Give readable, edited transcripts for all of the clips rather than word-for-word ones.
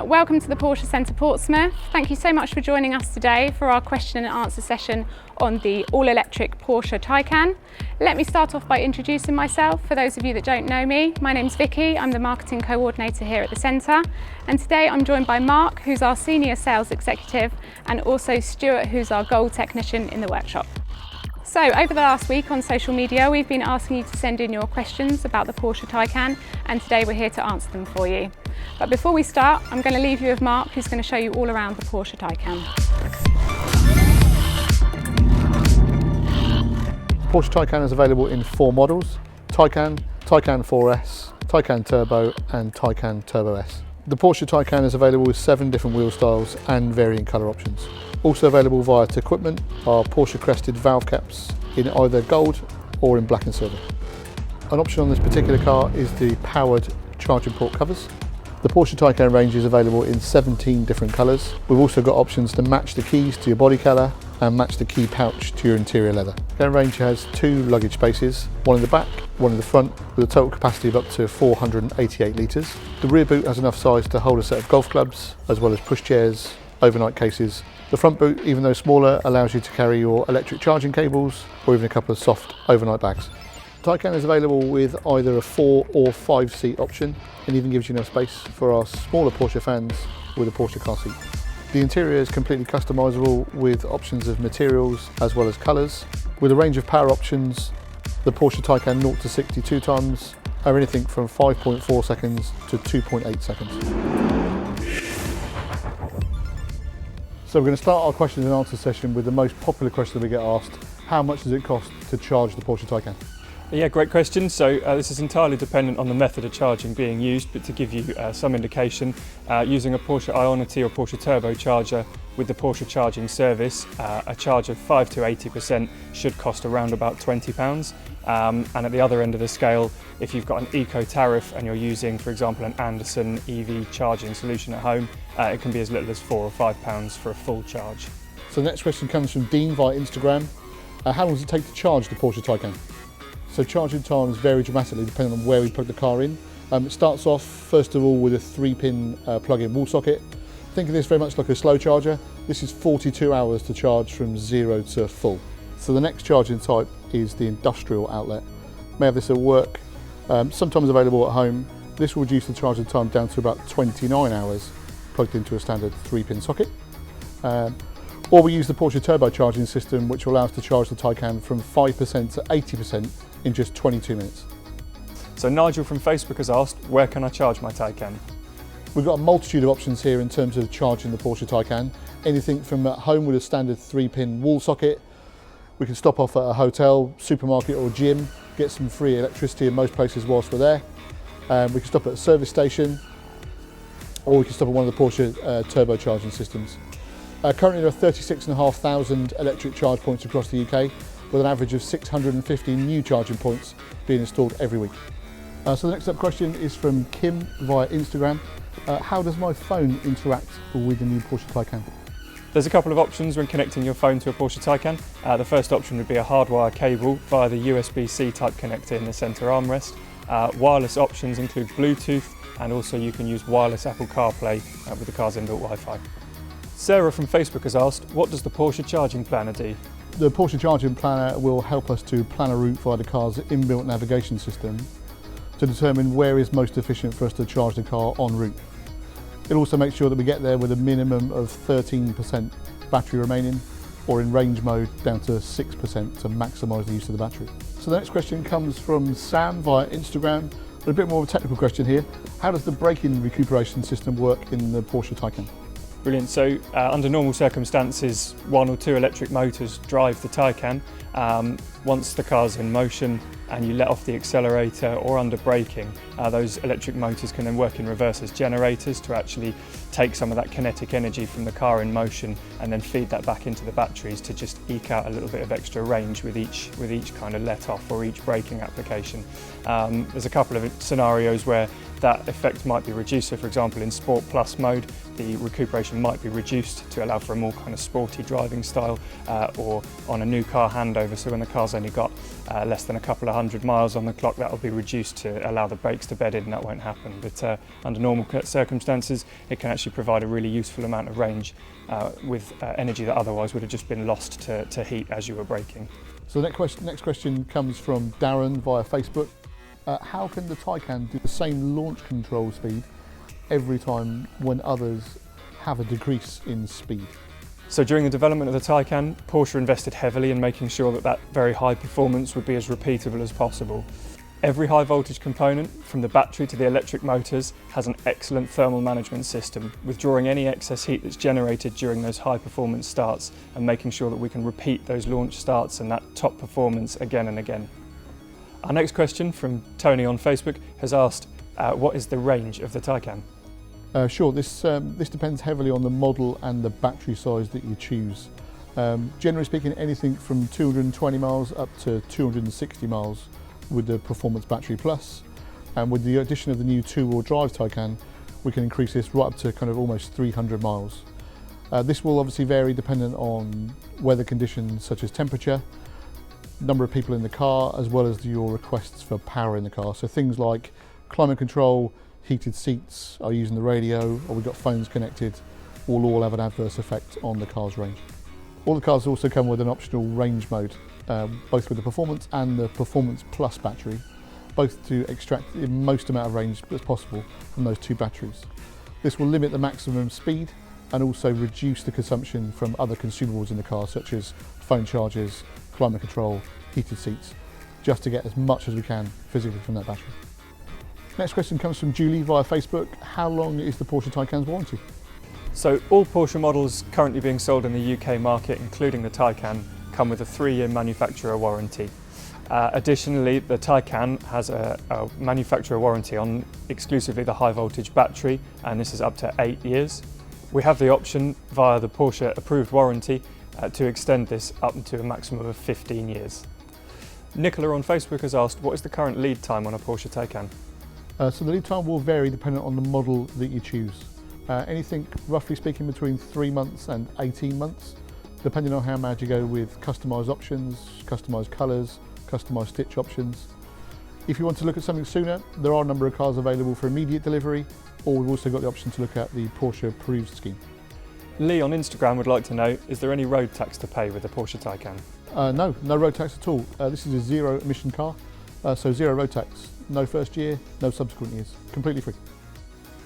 welcome to the Porsche Centre Portsmouth. Thank you so much for joining us today for our question and answer session on the all-electric Porsche Taycan. Let me start off by introducing myself. For those of you that don't know me, my name's Vicky, I'm the marketing coordinator here at the centre, and today I'm joined by Mark, who's our senior sales executive, and also Stuart, who's our gold technician in the workshop. So over the last week on social media, we've been asking you to send in your questions about the Porsche Taycan, and today we're here to answer them for you. But before we start, I'm going to leave you with Mark, who's going to show you all around the Porsche Taycan. Porsche Taycan is available in 4 models: Taycan, Taycan 4S, Taycan Turbo and Taycan Turbo S. The Porsche Taycan is available with 7 different wheel styles and varying colour options. Also available via equipment are Porsche crested valve caps in either gold or in black and silver. An option on this particular car is the powered charging port covers. The Porsche Taycan range is available in 17 different colours. We've also got options to match the keys to your body colour and match the key pouch to your interior leather. The range has 2 luggage spaces, one in the back, one in the front, with a total capacity of up to 488 litres. The rear boot has enough size to hold a set of golf clubs, as well as push chairs, overnight cases. The front boot, even though smaller, allows you to carry your electric charging cables or even a couple of soft overnight bags. Taycan is available with either a 4 or 5 seat option, and even gives you enough space for our smaller Porsche fans with a Porsche car seat. The interior is completely customisable with options of materials as well as colours. With a range of power options, the Porsche Taycan 0 to 62 times are anything from 5.4 seconds to 2.8 seconds. So we're going to start our question and answer session with the most popular question we get asked: how much does it cost to charge the Porsche Taycan? Yeah, great question. So this is entirely dependent on the method of charging being used, but to give you some indication, using a Porsche Ionity or Porsche Turbo charger with the Porsche charging service, a charge of 5 to 80% should cost around about £20. And at the other end of the scale, if you've got an eco tariff and you're using, for example, an Anderson EV charging solution at home, it can be as little as £4 or £5 for a full charge. So the next question comes from Dean via Instagram. How long does it take to charge the Porsche Taycan? So charging times vary dramatically depending on where we plug the car in. It starts off first of all with a 3-pin plug-in wall socket. Think of this very much like a slow charger. This is 42 hours to charge from 0 to full. So the next charging type is the industrial outlet. May have this at work, sometimes available at home. This will reduce the charging time down to about 29 hours plugged into a standard 3-pin socket. Or we use the Porsche Turbo charging system, which will allow us to charge the Taycan from 5% to 80% in just 22 minutes. So Nigel from Facebook has asked, where can I charge my Taycan? We've got a multitude of options here in terms of charging the Porsche Taycan. Anything from at home with a standard 3-pin wall socket. We can stop off at a hotel, supermarket or gym, get some free electricity in most places whilst we're there. We can stop at a service station, or we can stop at one of the Porsche turbo charging systems. Currently there are 36,500 electric charge points across the UK, with an average of 650 new charging points being installed every week. So the next up question is from Kim via Instagram. How does my phone interact with the new Porsche Taycan? There's a couple of options when connecting your phone to a Porsche Taycan. The first option would be a hardwire cable via the USB-C type connector in the centre armrest. Wireless options include Bluetooth, and also you can use wireless Apple CarPlay with the car's inbuilt Wi-Fi. Sarah from Facebook has asked, what does the Porsche charging planner do? The Porsche charging planner will help us to plan a route via the car's inbuilt navigation system to determine where is most efficient for us to charge the car en route. It'll also make sure that we get there with a minimum of 13% battery remaining, or in range mode down to 6% to maximise the use of the battery. So the next question comes from Sam via Instagram. A bit more of a technical question here. How does the braking recuperation system work in the Porsche Taycan? Brilliant. So under normal circumstances, 1 or 2 electric motors drive the Taycan. Once the car's in motion and you let off the accelerator or under braking, those electric motors can then work in reverse as generators to actually take some of that kinetic energy from the car in motion and then feed that back into the batteries to just eke out a little bit of extra range with each kind of let off or each braking application. There's a couple of scenarios where that effect might be reduced. So for example, in Sport Plus mode, the recuperation might be reduced to allow for a more kind of sporty driving style, or on a new car handover handover, so when the car's only got less than a couple of hundred miles on the clock, that will be reduced to allow the brakes to bed in, and that won't happen. But under normal circumstances, it can actually provide a really useful amount of range with energy that otherwise would have just been lost to heat as you were braking. So the next question comes from Darren via Facebook. How can the Taycan do the same launch control speed every time when others have a decrease in speed? So during the development of the Taycan, Porsche invested heavily in making sure that very high performance would be as repeatable as possible. Every high voltage component, from the battery to the electric motors, has an excellent thermal management system, withdrawing any excess heat that's generated during those high performance starts and making sure that we can repeat those launch starts and that top performance again and again. Our next question from Tony on Facebook has asked, what is the range of the Taycan? Sure, this depends heavily on the model and the battery size that you choose. Generally speaking, anything from 220 miles up to 260 miles with the Performance Battery Plus. And with the addition of the new two-wheel drive Taycan, we can increase this right up to kind of almost 300 miles. This will obviously vary dependent on weather conditions such as temperature, number of people in the car, as well as your requests for power in the car. So things like climate control, heated seats, are using the radio, or we've got phones connected, will all have an adverse effect on the car's range. All the cars also come with an optional range mode, both with the Performance and the Performance Plus battery, both to extract the most amount of range as possible from those two batteries. This will limit the maximum speed and also reduce the consumption from other consumables in the car, such as phone chargers, climate control, heated seats, just to get as much as we can physically from that battery. Next question comes from Julie via Facebook. How long is the Porsche Taycan's warranty? So all Porsche models currently being sold in the UK market, including the Taycan, come with a 3-year manufacturer warranty. Additionally, the Taycan has a manufacturer warranty on exclusively the high voltage battery, and this is up to 8 years. We have the option via the Porsche approved warranty to extend this up to a maximum of 15 years. Nicola on Facebook has asked, what is the current lead time on a Porsche Taycan? So the lead time will vary depending on the model that you choose. Anything roughly speaking between 3 months and 18 months, depending on how mad you go with customised options, customised colours, customised stitch options. If you want to look at something sooner, there are a number of cars available for immediate delivery, or we've also got the option to look at the Porsche approved scheme. Lee on Instagram would like to know, is there any road tax to pay with the Porsche Taycan? No road tax at all. This is a zero emission car, so zero road tax. No first year, no subsequent years, completely free.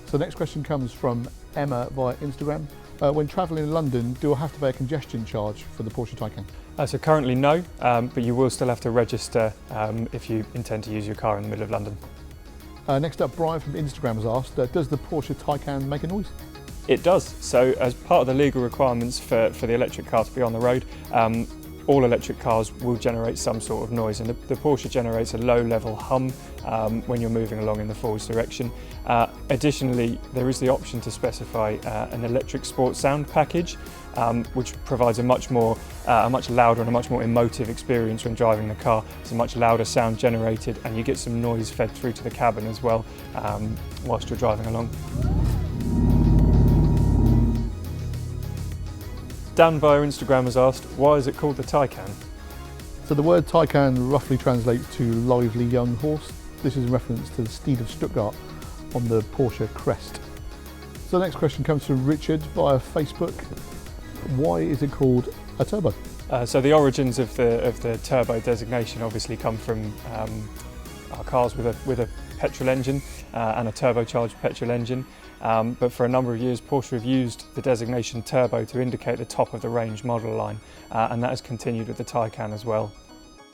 So the next question comes from Emma via Instagram. When travelling in London, do I have to pay a congestion charge for the Porsche Taycan? So currently no, but you will still have to register if you intend to use your car in the middle of London. Next up, Brian from Instagram has asked, does the Porsche Taycan make a noise? It does. So as part of the legal requirements for the electric car to be on the road, all electric cars will generate some sort of noise, and the Porsche generates a low-level hum when you're moving along in the forwards direction. Additionally, there is the option to specify an electric sport sound package, which provides a much louder and a much more emotive experience when driving the car. It's a much louder sound generated, and you get some noise fed through to the cabin as well whilst you're driving along. Dan via Instagram has asked, why is it called the Taycan? So the word Taycan roughly translates to lively young horse. This is in reference to the steed of Stuttgart on the Porsche crest. So the next question comes from Richard via Facebook. Why is it called a turbo? So the origins of the turbo designation obviously come from our cars with a petrol engine and a turbocharged petrol engine. But for a number of years, Porsche have used the designation turbo to indicate the top of the range model line, and that has continued with the Taycan as well.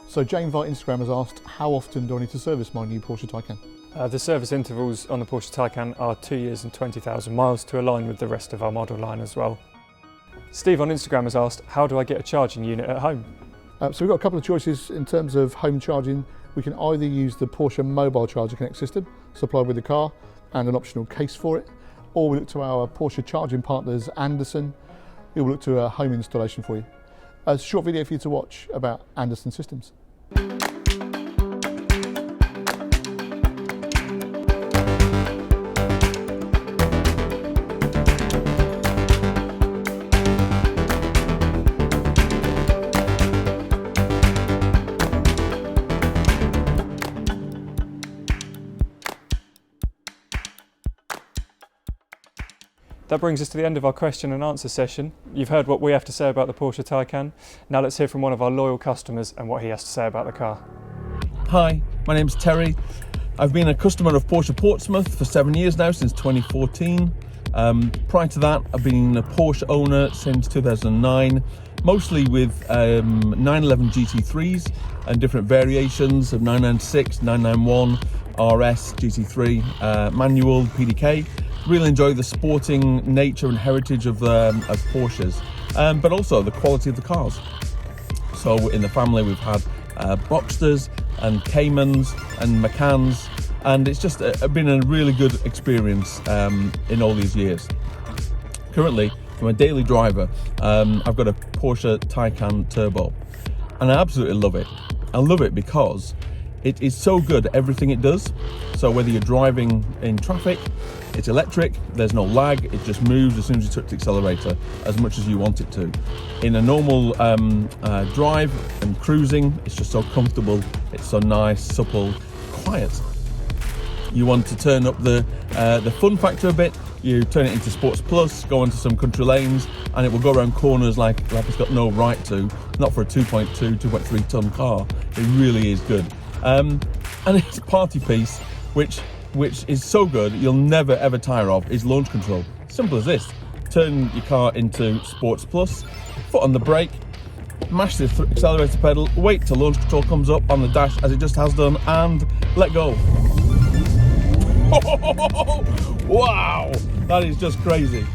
So Jane via Instagram has asked, how often do I need to service my new Porsche Taycan? The service intervals on the Porsche Taycan are 2 years and 20,000 miles to align with the rest of our model line as well. Steve on Instagram has asked, how do I get a charging unit at home? So we've got a couple of choices in terms of home charging. We can either use the Porsche Mobile Charger Connect system supplied with the car and an optional case for it, or we look to our Porsche charging partners, Anderson, who will look to a home installation for you. A short video for you to watch about Anderson systems. That brings us to the end of our question and answer session. You've heard what we have to say about the Porsche Taycan. Now let's hear from one of our loyal customers and what he has to say about the car. Hi, my name's Terry. I've been a customer of Porsche Portsmouth for 7 years now, since 2014. Prior to that, I've been a Porsche owner since 2009, mostly with 911 GT3s and different variations of 996, 991, RS, GT3, manual, PDK. Really enjoy the sporting nature and heritage of Porsches, but also the quality of the cars. So in the family we've had Boxsters and Caymans and Macans, and it's just been a really good experience in all these years. Currently, for my daily driver, I've got a Porsche Taycan Turbo, and I absolutely love it. I love it because it is so good at everything it does. So whether you're driving in traffic, it's electric, there's no lag, it just moves as soon as you touch the accelerator as much as you want it to. In a normal drive and cruising, it's just so comfortable, it's so nice, supple, quiet. You want to turn up the fun factor a bit, you turn it into Sports Plus, go into some country lanes, and it will go around corners like it's got no right to, not for a 2.3 ton car. It really is good. And it's a party piece, which is so good you'll never ever tire of, is launch control. Simple as this. Turn your car into Sports Plus, foot on the brake, mash the accelerator pedal, wait till launch control comes up on the dash as it just has done, and let go. Wow, that is just crazy.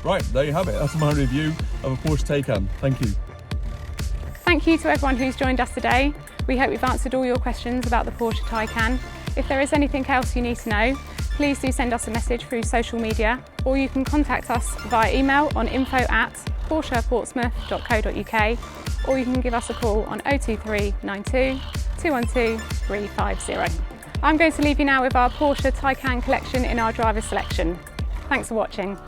Right, there you have it. That's my review of a Porsche Taycan. Thank you. Thank you to everyone who's joined us today. We hope we've answered all your questions about the Porsche Taycan. If there is anything else you need to know, please do send us a message through social media, or you can contact us via email on info@porscheportsmouth.co.uk, or you can give us a call on 023 92 212 350. I'm going to leave you now with our Porsche Taycan collection in our driver selection. Thanks for watching.